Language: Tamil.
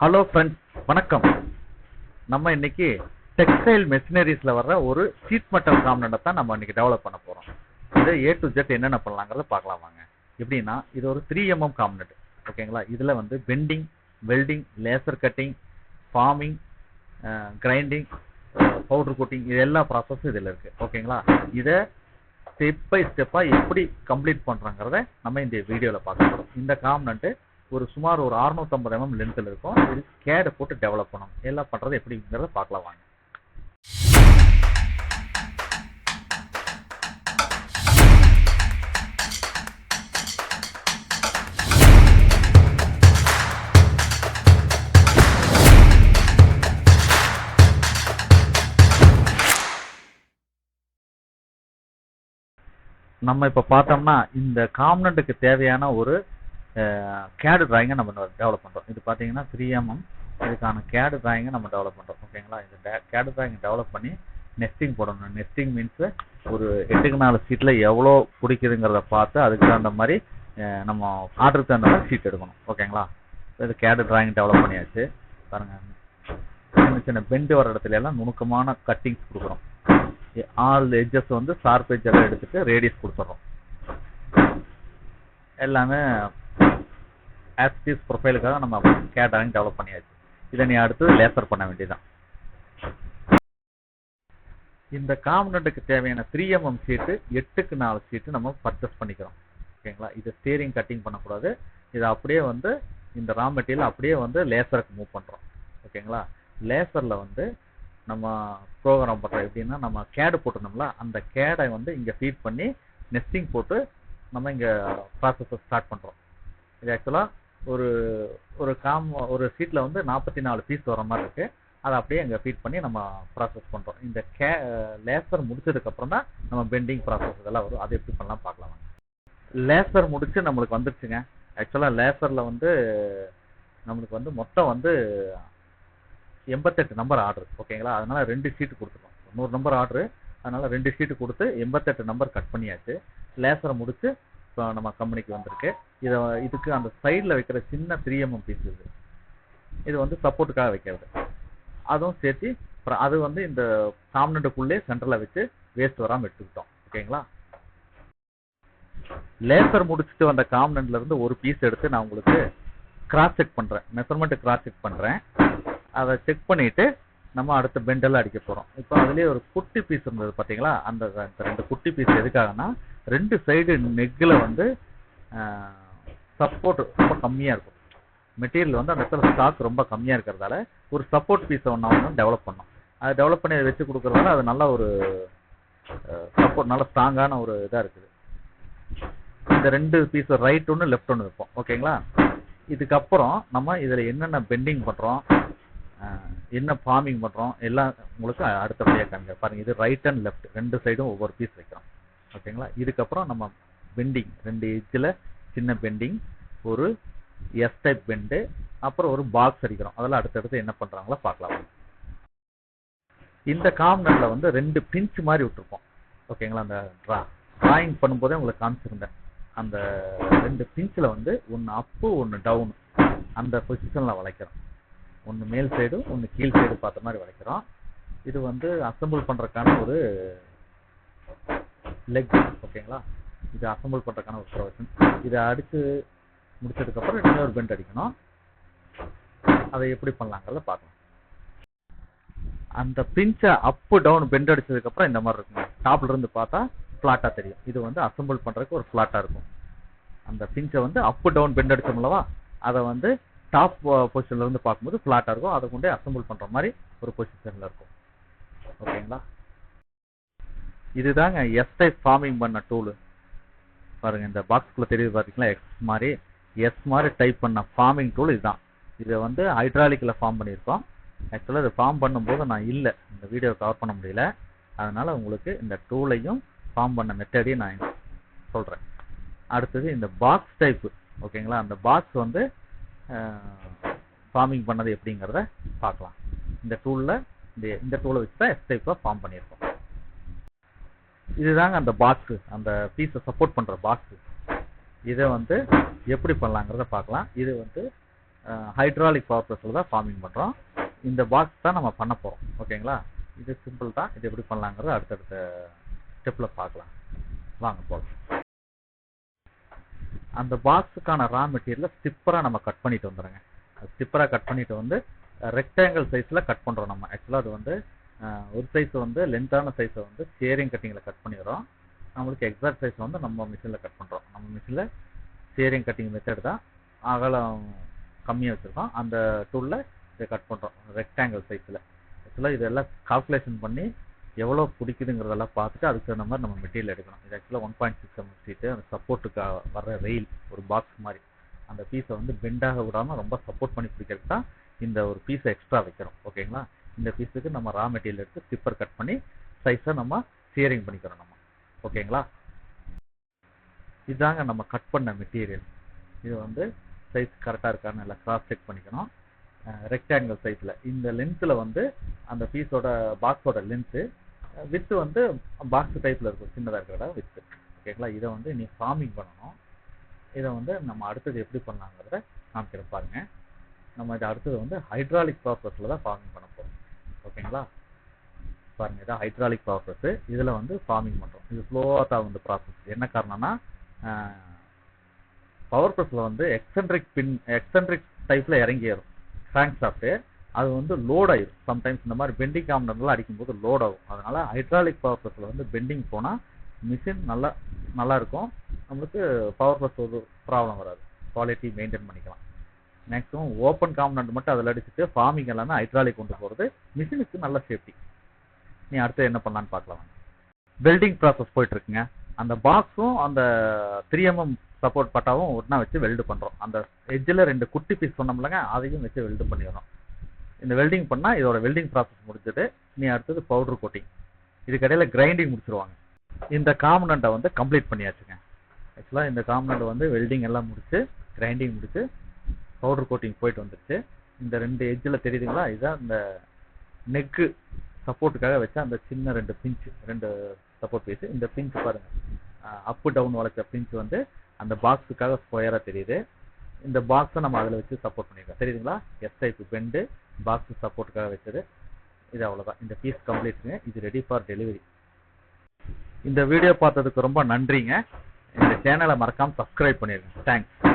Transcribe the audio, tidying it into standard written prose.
ஹலோ ஃப்ரெண்ட்ஸ், வணக்கம். நம்ம இன்னைக்கு டெக்ஸ்டைல் மெஷினரிஸ்ல வர்ற ஒரு ஷீட் மெட்டல் காம்பனண்ட்டை தான் நம்ம இன்னைக்கு டெவலப் பண்ண போறோம். இது A to Z என்னென்ன பண்ணலாங்கிறத பார்க்கலாம் வாங்க. எப்படின்னா, இது ஒரு 3mm காம்பனண்ட். ஓகேங்களா? இதுல வந்து bending, welding, laser cutting, forming, grinding, powder coating, இது எல்லா ப்ராசஸும் இதுல இருக்கு. ஓகேங்களா? இதை ஸ்டெப் பை ஸ்டெப்பா எப்படி கம்ப்ளீட் பண்றாங்கிறத நம்ம இந்த வீடியோல பார்க்க போறோம். இந்த காம்பனண்ட் சுமார் ஒரு 650 mm லென்த்ல இருக்கும். இது கேட போட்டு டெவலப் பண்ணணும். எல்லாம் பண்றது எப்படிங்கிறத பார்க்கலாம் வாங்க. நம்ம இப்ப பார்த்தோம்னா இந்த காம்பனண்ட்டுக்கு தேவையான ஒரு கேடு டிராயிங்கை நம்ம டெவலப் பண்றோம். இது பாத்தீங்கன்னா 3mm. இதுக்கான கேடு டிராயிங்கை நம்ம டெவலப் பண்றோம். ஓகேங்களா? இந்த கேடு டிராயிங் டெவலப் பண்ணி நெஸ்டிங் போடணும். நெஸ்டிங் மீன்ஸ் ஒரு 8x4 ஷீட்ல எவ்வளோ பிடிக்குதுங்கிறத பார்த்து அதுக்கு தகுந்த மாதிரி நம்ம ஆர்டருக்கு தகுந்த மாதிரி ஷீட் எடுக்கணும். ஓகேங்களா? இது கேடு டிராயிங் டெவலப் பண்ணியாச்சு. பாருங்க, சின்ன சின்ன பெண்டு வர இடத்துல எல்லாம் நுணுக்கமான கட்டிங்ஸ் கொடுக்குறோம். ஆல் எட்ஜஸ் வந்து ஷார்ப் எட்ஜ் எல்லாம் எடுத்துட்டு ரேடியஸ் கொடுத்துறோம். எல்லாமே ஆஸ்டிஸ் ப்ரொஃபைலுக்காக நம்ம கேட் டிராயிங் டெவலப் பண்ணியாச்சு. இதை நீ அடுத்து லேசர் பண்ண வேண்டியதான். இந்த காம்பனண்ட்டுக்கு தேவையான 3mm ஷீட்டு 8x4 ஷீட்டு நம்ம பர்ச்சேஸ் பண்ணிக்கிறோம். ஓகேங்களா? இது ஸ்டீரிங் கட்டிங் பண்ணக்கூடாது. இதை அப்படியே வந்து இந்த ரா மெட்டீரியல் அப்படியே வந்து லேசருக்கு மூவ் பண்றோம். ஓகேங்களா? லேசர்ல வந்து நம்ம ப்ரோக்ராம் பண்றோம். எப்படின்னா, நம்ம கேடு போட்டோம்ல, அந்த கேடை வந்து இங்க ஃபீட் பண்ணி நெஸ்டிங் போட்டு நம்ம இங்க ப்ராசஸ் ஸ்டார்ட் பண்றோம். இது ஆக்சுவலா ஒரு ஷீட்ல வந்து 44 பீஸ் வர மாதிரி இருக்கு. அதை அப்படியே இங்க ஃபீட் பண்ணி நம்ம ப்ராசஸ் பண்றோம். இந்த லேசர் முடிச்சதுக்கு அப்புறம் தான் நம்ம பெண்டிங் ப்ராசஸ் இதெல்லாம் வரும். அது எப்படி பண்ணலாம் பார்க்கலாம். லேசர் முடிச்சு நம்மளுக்கு வந்துருச்சுங்க. ஆக்சுவலா லேசர்ல வந்து நம்மளுக்கு வந்து மொத்தம் வந்து 88 நம்பர் ஆர்டர். ஓகேங்களா? அதனால 2 ஷீட் கொடுத்துருக்கோம். 100 நம்பர் ஆர்டர், அதனால 2 ஷீட் கொடுத்து 88 நம்பர் கட் பண்ணியாச்சு. லேசரை முடிச்சு இப்போ நம்ம கம்பெனிக்கு வந்திருக்கு. இதுக்கு அந்த சைடில் வைக்கிற சின்ன 3mm பீஸ் இது வந்து சப்போர்ட்டுக்காக வைக்கிறது. அதுவும் சேர்த்து அது வந்து இந்த காம்பனண்ட்டுக்குள்ளே சென்டரில் வச்சு வேஸ்ட் வராமல் எடுத்துக்கிட்டோம். ஓகேங்களா? லேசர் முடிச்சுட்டு வந்த காம்பனண்ட்ல இருந்து ஒரு பீஸ் எடுத்து நான் உங்களுக்கு கிராஸ் செக் பண்றேன். மெஷர்மெண்ட் கிராஸ் செக் பண்றேன். அதை செக் பண்ணிட்டு நம்ம அடுத்த பெண்டெல்லாம் அடிக்க போறோம். இப்போ அதுலயே ஒரு குட்டி பீஸ் இருந்தது பாத்தீங்களா? அந்த 2 குட்டி பீஸ் எதுக்காகனா, 2 சைடு நெக்ல வந்து சப்போர்ட் ரொம்ப கம்மியா இருக்கும். மெட்டீரியல் வந்து அந்த இடத்துல ஸ்டாக் ரொம்ப கம்மியா இருக்கிறதால ஒரு சப்போர்ட் பீஸை ஒன்று டெவலப் பண்ணோம். அதை டெவலப் பண்ணி அதை வச்சு கொடுக்கறதால அது நல்ல ஒரு சப்போர்ட், நல்ல ஸ்ட்ராங்கான ஒரு இதா இருக்குது. இந்த 2 பீஸ் ரைட் ஒன்று லெஃப்ட் ஒன்று வைப்போம். ஓகேங்களா? இதுக்கப்புறம் நம்ம இதுல என்னென்ன பெண்டிங் பண்றோம், என்ன ஃபார்மிங் பண்றோம் எல்லாம் உங்களுக்கு அடுத்தபடியா காண்க. பாருங்க, இது ரைட் அண்ட் லெஃப்ட் 2 சைடும் ஒவ்வொரு பீஸ் வைக்கிறோம். ஓகேங்களா? இதுக்கப்புறம் நம்ம பெண்டிங் 2 எட்ஜில் சின்ன பெண்டிங், ஒரு எஸ் டைப் பெண்டு, அப்புறம் ஒரு பாக்ஸ் அடிக்கிறோம். அதெல்லாம் அடுத்தடுத்து என்ன பண்றாங்களோ பார்க்கலாம். இந்த காம்பனண்ட்ல வந்து 2 பிஞ்ச் மாதிரி விட்டுருப்போம். ஓகேங்களா? அந்த டிராயிங் பண்ணும்போதே உங்களுக்கு காமிச்சிருந்தேன். அந்த 2 பிஞ்சில் வந்து ஒன்று அப்பு ஒன்று டவுன், அந்த பொசிஷன்ல வளைக்கிறோம். ஒன்று மேல் சைடு ஒன்று கீழ் சைடு பார்த்த மாதிரி வளைக்கிறோம். இது வந்து அசம்பிள் பண்றதுக்கான ஒரு லெக். ஓகேங்களா? இது அசம்பிள் பண்றதுக்கான ஒரு ப்ரொவிஷன். இதை அடிச்சு முடிச்சதுக்கு அப்புறம் இன்னொரு பெண்ட் அடிக்கணும். அதை எப்படி பண்ணலாங்கிறத பார்க்கலாம். அந்த பிஞ்சை அப்பு டவுன் பெண்ட் அடிச்சதுக்கு அப்புறம் இந்த மாதிரி இருக்குங்க. டாப்ல இருந்து பார்த்தா பிளாட்டா தெரியும். இது வந்து அசம்பிள் பண்றதுக்கு ஒரு பிளாட்டா இருக்கும். அந்த பிஞ்சை வந்து அப்பு டவுன் பெண்ட் அடிச்சோம்லவா, அதை வந்து டாப் பொசிஷன்ல இருந்து பார்க்கும்போது பிளாட்டா இருக்கும். அதை கொண்டே அசம்பிள் பண்ற மாதிரி ஒரு பொசிஷன்ல இருக்கும். ஓகேங்களா? இதுதாங்க எஸ் டைப் ஃபார்மிங் பண்ண டூல். பாருங்க, இந்த பாக்ஸ்குள்ள தெரியுது பாத்தீங்களா? எஸ் மாதிரி டைப் பண்ண ஃபார்மிங் டூல் இதுதான். இதை வந்து ஹைட்ராலிக்ல ஃபார்ம் பண்ணியிருக்கோம். ஆக்சுவலா இது ஃபார்ம் பண்ணும்போது நான் இல்லை, இந்த வீடியோ கவர் பண்ண முடியல. அதனால உங்களுக்கு இந்த டூலையும் ஃபார்ம் பண்ண மெத்தடையும் நான் சொல்றேன். அடுத்தது இந்த பாக்ஸ் டைப். ஓகேங்களா? அந்த பாக்ஸ் வந்து ஃபார்மிங் பண்ணது எப்படிங்கிறத பார்க்கலாம். இந்த டூலை வச்சு தான் எஸ் டைப்பா ஃபார்ம் பண்ணியிருக்கோம். இதுதாங்க அந்த பாக்ஸ், அந்த பீஸை சப்போர்ட் பண்ற பாக்ஸ். இதை வந்து எப்படி பண்ணலாங்கிறத பார்க்கலாம். இது வந்து ஹைட்ராலிக் பவர் ப்ரெஸ்ஸில் தான் ஃபார்மிங் பண்ணுறோம். இந்த பாக்ஸ் தான் நம்ம பண்ண போகிறோம். ஓகேங்களா? இது சிம்பிள் தான். இது எப்படி பண்ணலாங்கிறது அடுத்தடுத்த ஸ்டெப்பில் பார்க்கலாம். வாங்க போகலாம். அந்த பாக்ஸுக்கான ரா மெட்டீரியலை ஸ்டிப்பராக நம்ம கட் பண்ணிட்டு வந்துடுங்க. ஸ்டிப்பராக கட் பண்ணிட்டு வந்து ரெக்டாங்கிள் சைஸில் கட் பண்ணுறோம் நம்ம. ஆக்சுவலாக அது வந்து ஒரு சைஸ் வந்து லென்த்தான சைஸை வந்து ஷேரிங் கட்டிங்கில் கட் பண்ணிடுறோம். நம்மளுக்கு எக்ஸாக்ட் சைஸ் வந்து நம்ம மிஷினில் கட் பண்ணுறோம். நம்ம மிஷினில் ஷேரிங் கட்டிங் மெத்தட் தான், அகலம் கம்மியாக வச்சுருக்கோம். அந்த டூலில் இதை கட் பண்ணுறோம் ரெக்டாங்கிள் சைஸில். ஆக்சுவலாக இதெல்லாம் கால்குலேஷன் பண்ணி எவ்வளோ பிடிக்குதுங்கிறதெல்லாம் பார்த்துட்டு அதுக்கு தகுந்த மாதிரி நம்ம மெட்டீரியல் எடுக்கணும். இது ஆக்சுவலாக 1.6 mm ஷீட்டு, அந்த சப்போர்ட்டுக்கு வர்ற ரெயில் ஒரு பாக்ஸ் மாதிரி. அந்த பீஸை வந்து பெண்டாக விடாமல் ரொம்ப சப்போர்ட் பண்ணி பிடிக்கிறதுக்கு தான் இந்த ஒரு பீஸை எக்ஸ்ட்ரா வைக்கிறோம். ஓகேங்களா? இந்த பீஸுக்கு நம்ம ரா மெட்டீரியல் எடுத்து ஸ்டிப்பர் கட் பண்ணி சைஸை நம்ம ஷேரிங் பண்ணிக்கிறோம் நம்ம. ஓகேங்களா? இதுதாங்க நம்ம கட் பண்ண மெட்டீரியல். இது வந்து சைஸ் கரெக்டாக இருக்கான்னு நல்லா கிராஸ் செக் பண்ணிக்கணும். ரெக்டாங்கிள் சைஸில் இந்த லென்த்தில் வந்து அந்த பீஸோட பாக்ஸோட லென்த்து, வித்து வந்து பாக்ஸ் டைப்பில் இருக்கும், சின்னதாக இருக்கிறதா வித்து. ஓகேங்களா? இதை வந்து நீ ஃபார்மிங் பண்ணணும். இதை வந்து நம்ம அடுத்தது எப்படி பண்ணலாங்கிறத காமிக்கிறேன் பாருங்க. நம்ம இதை அடுத்தது வந்து ஹைட்ராலிக் பவர் ப்ரெஸ்ஸில் தான் ஃபார்மிங் பண்ண போகிறோம். ஓகேங்களா? பாருங்க, இதான் ஹைட்ராலிக் பவர் ப்ரெஸ். இதில் வந்து ஃபார்மிங் பண்ணுறோம். இது ஸ்லோவாக தான் வந்து ப்ராசஸ். என்ன காரணம்னா பவர் ப்ரெஸ்ஸில் வந்து எக்ஸென்ட்ரிக் டைப்பில் இறங்கிடும் கிராங்க் ஷாஃப்ட்டு. அது வந்து லோட் ஆயிடும். சம்டைம்ஸ் இந்த மாதிரி பெண்டிங் காம்பனன்ட்லாம் அடிக்கும்போது லோட் ஆகும். அதனால ஹைட்ராலிக் பவர் ப்ரெஸ்ஸில் வந்து பெண்டிங் போனால் மிஷின் நல்லா இருக்கும். நம்மளுக்கு பவர் ப்ரெஸ் ஒரு ப்ராப்ளம் வராது. குவாலிட்டி மெயின்டைன் பண்ணிக்கலாம். மேக்ஸிமம் ஓப்பன் காம்பனன்ட் மட்டும் அதில் அடிச்சுட்டு ஃபார்மிங் எல்லாமே ஹைட்ராலிக் கொண்டு போகிறது மிஷினுக்கு நல்ல சேஃப்டி. நீ அடுத்து என்ன பண்ணலான்னு பார்க்கலாம். வெல்டிங் ப்ராசஸ் போயிட்டு இருக்குங்க. அந்த பாக்ஸும் அந்த 3 mm சப்போர்ட் பட்டாவும் ஒன்றா வச்சு வெல்டு பண்ணுறோம். அந்த எட்ஜில் 2 குட்டி பீஸ் சொன்னோம்லங்க, அதையும் வச்சு வெல்டு பண்ணிடுறோம். இந்த வெல்டிங் பண்ணால் இதோட வெல்டிங் ப்ராசஸ் முடிஞ்சது. நீ அடுத்தது பவுடர் கோட்டிங். இதுக்கு இடையில கிரைண்டிங் முடிச்சிருவாங்க. இந்த காம்பனண்ட்டை வந்து கம்ப்ளீட் பண்ணியாச்சுங்க. ஆக்சுவலாக இந்த காம்பனண்ட் வந்து வெல்டிங் எல்லாம் முடிச்சு கிரைண்டிங் முடிச்சு பவுடர் கோட்டிங் போயிட்டு வந்துருச்சு. இந்த 2 எட்ஜில் தெரியுதுங்களா, இதுதான் இந்த நெக்கு சப்போர்ட்டுக்காக வச்சா அந்த சின்ன 2 பிஞ்ச், 2 சப்போர்ட் பீஸ். இந்த பிஞ்ச் பாருங்க, அப்பு டவுன் வளைச்ச பிஞ்ச் வந்து அந்த பாக்ஸுக்காக ஸ்கொயராக தெரியுது. இந்த பாக்ஸை நம்ம அதில் வச்சு சப்போர்ட் பண்ணியிருக்கோம். தெரியுதுங்களா? எஸ் டைப் பெண்டு பாக்ஸ் சப்போர்ட்டுக்காக வச்சது. இது அவ்வளோதான். இந்த பீஸ் கம்ப்ளீட்டுங்க. இது ரெடி ஃபார் டெலிவரி. இந்த வீடியோ பார்த்ததுக்கு ரொம்ப நன்றிங்க. இந்த சேனலை மறக்காமல் சப்ஸ்கிரைப் பண்ணிடுங்க. தேங்க்ஸ்.